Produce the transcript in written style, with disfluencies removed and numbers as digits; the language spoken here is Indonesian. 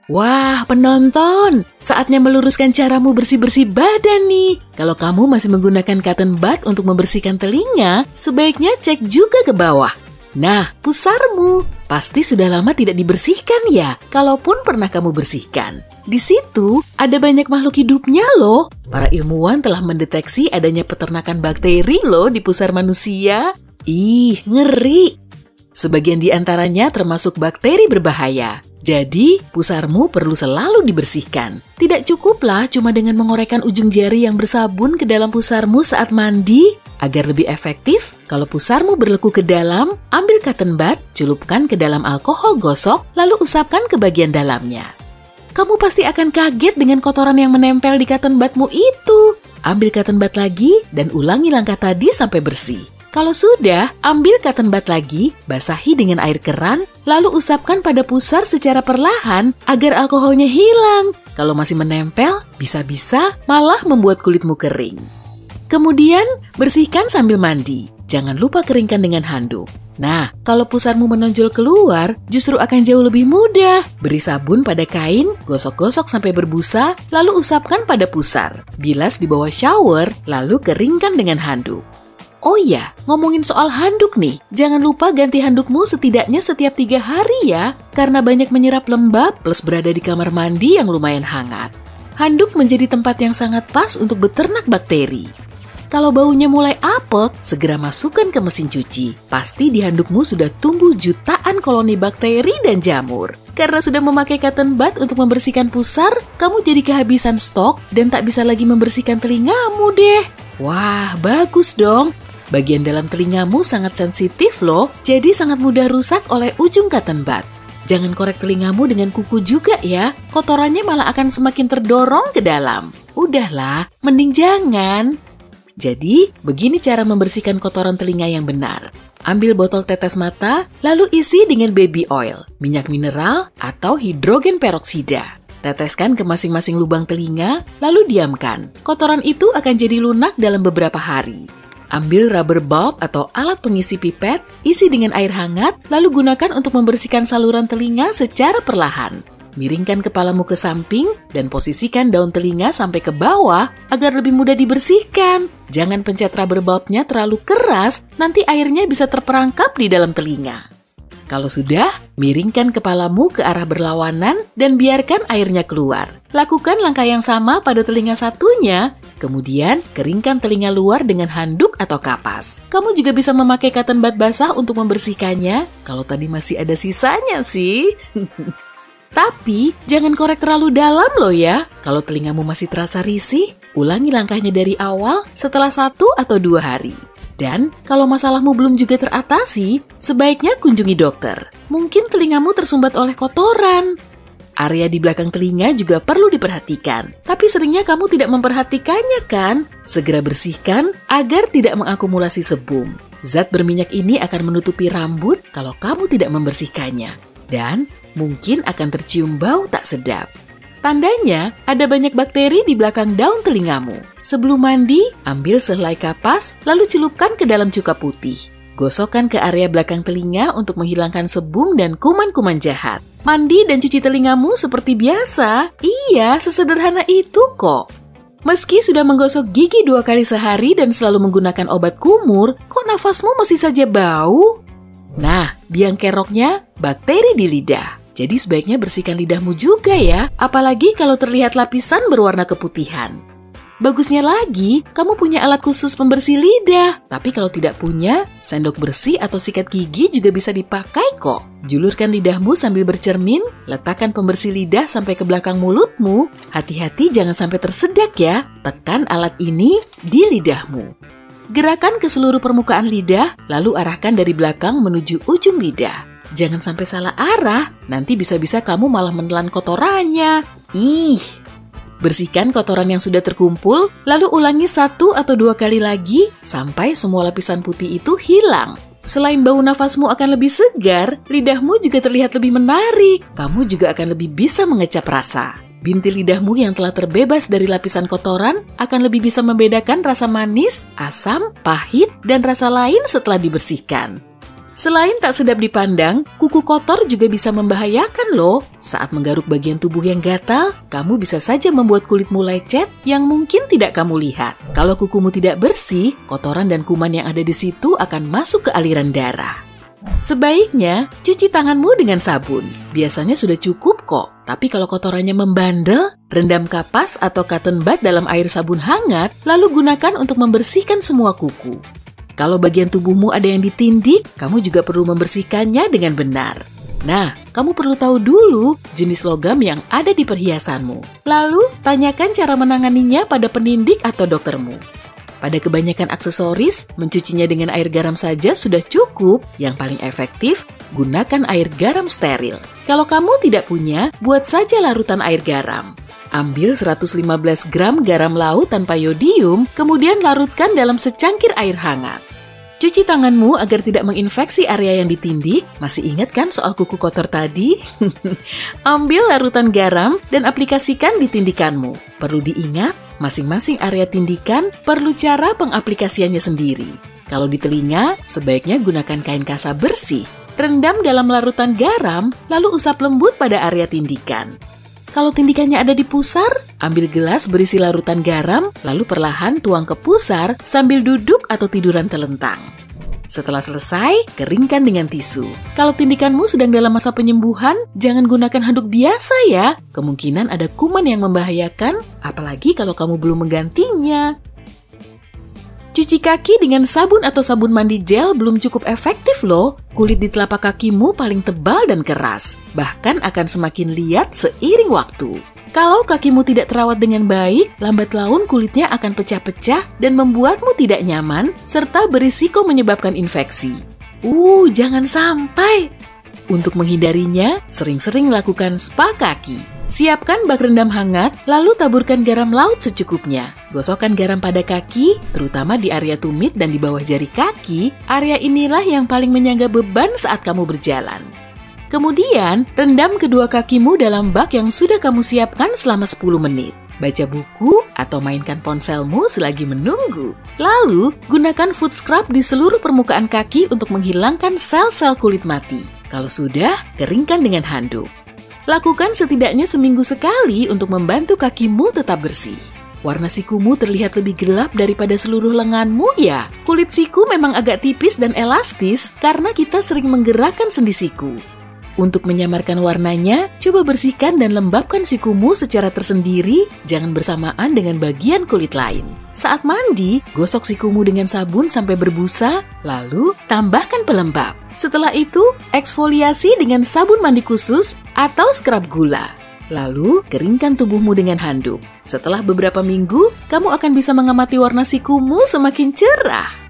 Wah, penonton, saatnya meluruskan caramu bersih-bersih badan nih. Kalau kamu masih menggunakan cotton bud untuk membersihkan telinga, sebaiknya cek juga ke bawah. Nah, pusarmu pasti sudah lama tidak dibersihkan ya, kalaupun pernah kamu bersihkan. Di situ ada banyak makhluk hidupnya loh. Para ilmuwan telah mendeteksi adanya peternakan bakteri loh di pusar manusia. Ih, ngeri. Sebagian di antaranya termasuk bakteri berbahaya. Jadi, pusarmu perlu selalu dibersihkan. Tidak cukuplah cuma dengan mengorekkan ujung jari yang bersabun ke dalam pusarmu saat mandi. Agar lebih efektif, kalau pusarmu berleku ke dalam, ambil cotton bud, celupkan ke dalam alkohol gosok, lalu usapkan ke bagian dalamnya. Kamu pasti akan kaget dengan kotoran yang menempel di cotton budmu itu. Ambil cotton bud lagi dan ulangi langkah tadi sampai bersih. Kalau sudah, ambil cotton bud lagi, basahi dengan air keran, lalu usapkan pada pusar secara perlahan agar alkoholnya hilang. Kalau masih menempel, bisa-bisa malah membuat kulitmu kering. Kemudian, bersihkan sambil mandi. Jangan lupa keringkan dengan handuk. Nah, kalau pusarmu menonjol keluar, justru akan jauh lebih mudah. Beri sabun pada kain, gosok-gosok sampai berbusa, lalu usapkan pada pusar. Bilas di bawah shower, lalu keringkan dengan handuk. Oh iya, ngomongin soal handuk nih, jangan lupa ganti handukmu setidaknya setiap 3 hari ya, karena banyak menyerap lembab plus berada di kamar mandi yang lumayan hangat. Handuk menjadi tempat yang sangat pas untuk beternak bakteri. Kalau baunya mulai apek, segera masukkan ke mesin cuci. Pasti di handukmu sudah tumbuh jutaan koloni bakteri dan jamur. Karena sudah memakai cotton bud untuk membersihkan pusar, kamu jadi kehabisan stok dan tak bisa lagi membersihkan telingamu deh. Wah, bagus dong. Bagian dalam telingamu sangat sensitif loh, jadi sangat mudah rusak oleh ujung cotton bud. Jangan korek telingamu dengan kuku juga ya, kotorannya malah akan semakin terdorong ke dalam. Udahlah, mending jangan. Jadi, begini cara membersihkan kotoran telinga yang benar. Ambil botol tetes mata, lalu isi dengan baby oil, minyak mineral, atau hidrogen peroksida. Teteskan ke masing-masing lubang telinga, lalu diamkan. Kotoran itu akan jadi lunak dalam beberapa hari. Ambil rubber bulb atau alat pengisi pipet, isi dengan air hangat, lalu gunakan untuk membersihkan saluran telinga secara perlahan. Miringkan kepalamu ke samping dan posisikan daun telinga sampai ke bawah agar lebih mudah dibersihkan. Jangan pencet rubber bulbnya terlalu keras, nanti airnya bisa terperangkap di dalam telinga. Kalau sudah, miringkan kepalamu ke arah berlawanan dan biarkan airnya keluar. Lakukan langkah yang sama pada telinga satunya, kemudian keringkan telinga luar dengan handuk atau kapas. Kamu juga bisa memakai cotton bud basah untuk membersihkannya, kalau tadi masih ada sisanya sih. Tapi, jangan korek terlalu dalam loh ya. Kalau telingamu masih terasa risih, ulangi langkahnya dari awal setelah 1 atau 2 hari. Dan kalau masalahmu belum juga teratasi, sebaiknya kunjungi dokter. Mungkin telingamu tersumbat oleh kotoran. Area di belakang telinga juga perlu diperhatikan. Tapi seringnya kamu tidak memperhatikannya kan? Segera bersihkan agar tidak mengakumulasi sebum. Zat berminyak ini akan menutupi rambut kalau kamu tidak membersihkannya. Dan mungkin akan tercium bau tak sedap. Tandanya, ada banyak bakteri di belakang daun telingamu. Sebelum mandi, ambil sehelai kapas, lalu celupkan ke dalam cuka putih. Gosokkan ke area belakang telinga untuk menghilangkan sebum dan kuman-kuman jahat. Mandi dan cuci telingamu seperti biasa. Iya, sesederhana itu kok. Meski sudah menggosok gigi 2 kali sehari dan selalu menggunakan obat kumur, kok nafasmu masih saja bau? Nah, biang keroknya bakteri di lidah. Jadi sebaiknya bersihkan lidahmu juga ya, apalagi kalau terlihat lapisan berwarna keputihan. Bagusnya lagi, kamu punya alat khusus pembersih lidah. Tapi kalau tidak punya, sendok bersih atau sikat gigi juga bisa dipakai kok. Julurkan lidahmu sambil bercermin, letakkan pembersih lidah sampai ke belakang mulutmu. Hati-hati jangan sampai tersedak ya, tekan alat ini di lidahmu. Gerakan ke seluruh permukaan lidah, lalu arahkan dari belakang menuju ujung lidah. Jangan sampai salah arah, nanti bisa-bisa kamu malah menelan kotorannya. Ih! Bersihkan kotoran yang sudah terkumpul, lalu ulangi 1 atau 2 kali lagi sampai semua lapisan putih itu hilang. Selain bau nafasmu akan lebih segar, lidahmu juga terlihat lebih menarik. Kamu juga akan lebih bisa mengecap rasa. Bintil lidahmu yang telah terbebas dari lapisan kotoran akan lebih bisa membedakan rasa manis, asam, pahit, dan rasa lain setelah dibersihkan. Selain tak sedap dipandang, kuku kotor juga bisa membahayakan loh. Saat menggaruk bagian tubuh yang gatal, kamu bisa saja membuat kulitmu lecet yang mungkin tidak kamu lihat. Kalau kukumu tidak bersih, kotoran dan kuman yang ada di situ akan masuk ke aliran darah. Sebaiknya, cuci tanganmu dengan sabun. Biasanya sudah cukup kok. Tapi kalau kotorannya membandel, rendam kapas atau cotton bud dalam air sabun hangat, lalu gunakan untuk membersihkan semua kuku. Kalau bagian tubuhmu ada yang ditindik, kamu juga perlu membersihkannya dengan benar. Nah, kamu perlu tahu dulu jenis logam yang ada di perhiasanmu. Lalu, tanyakan cara menanganinya pada penindik atau doktermu. Pada kebanyakan aksesoris, mencucinya dengan air garam saja sudah cukup. Yang paling efektif, gunakan air garam steril. Kalau kamu tidak punya, buat saja larutan air garam. Ambil 115 gram garam laut tanpa yodium, kemudian larutkan dalam secangkir air hangat. Cuci tanganmu agar tidak menginfeksi area yang ditindik. Masih ingat kan soal kuku kotor tadi? Ambil larutan garam dan aplikasikan di tindikanmu. Perlu diingat, masing-masing area tindikan perlu cara pengaplikasiannya sendiri. Kalau di telinga, sebaiknya gunakan kain kasa bersih. Rendam dalam larutan garam, lalu usap lembut pada area tindikan. Kalau tindikannya ada di pusar, ambil gelas berisi larutan garam, lalu perlahan tuang ke pusar sambil duduk atau tiduran telentang. Setelah selesai, keringkan dengan tisu. Kalau tindikanmu sedang dalam masa penyembuhan, jangan gunakan handuk biasa ya. Kemungkinan ada kuman yang membahayakan, apalagi kalau kamu belum menggantinya. Cuci kaki dengan sabun atau sabun mandi gel belum cukup efektif loh. Kulit di telapak kakimu paling tebal dan keras, bahkan akan semakin liat seiring waktu. Kalau kakimu tidak terawat dengan baik, lambat laun kulitnya akan pecah-pecah dan membuatmu tidak nyaman, serta berisiko menyebabkan infeksi. Jangan sampai! Untuk menghindarinya, sering-sering lakukan spa kaki. Siapkan bak rendam hangat, lalu taburkan garam laut secukupnya. Gosokkan garam pada kaki, terutama di area tumit dan di bawah jari kaki. Area inilah yang paling menyangga beban saat kamu berjalan. Kemudian, rendam kedua kakimu dalam bak yang sudah kamu siapkan selama 10 menit. Baca buku atau mainkan ponselmu selagi menunggu. Lalu, gunakan foot scrub di seluruh permukaan kaki untuk menghilangkan sel-sel kulit mati. Kalau sudah, keringkan dengan handuk. Lakukan setidaknya seminggu sekali untuk membantu kakimu tetap bersih. Warna sikumu terlihat lebih gelap daripada seluruh lenganmu ya. Kulit siku memang agak tipis dan elastis karena kita sering menggerakkan sendi siku. Untuk menyamarkan warnanya, coba bersihkan dan lembabkan sikumu secara tersendiri, jangan bersamaan dengan bagian kulit lain. Saat mandi, gosok sikumu dengan sabun sampai berbusa, lalu tambahkan pelembab. Setelah itu, eksfoliasi dengan sabun mandi khusus atau scrub gula. Lalu, keringkan tubuhmu dengan handuk. Setelah beberapa minggu, kamu akan bisa mengamati warna sikumu semakin cerah.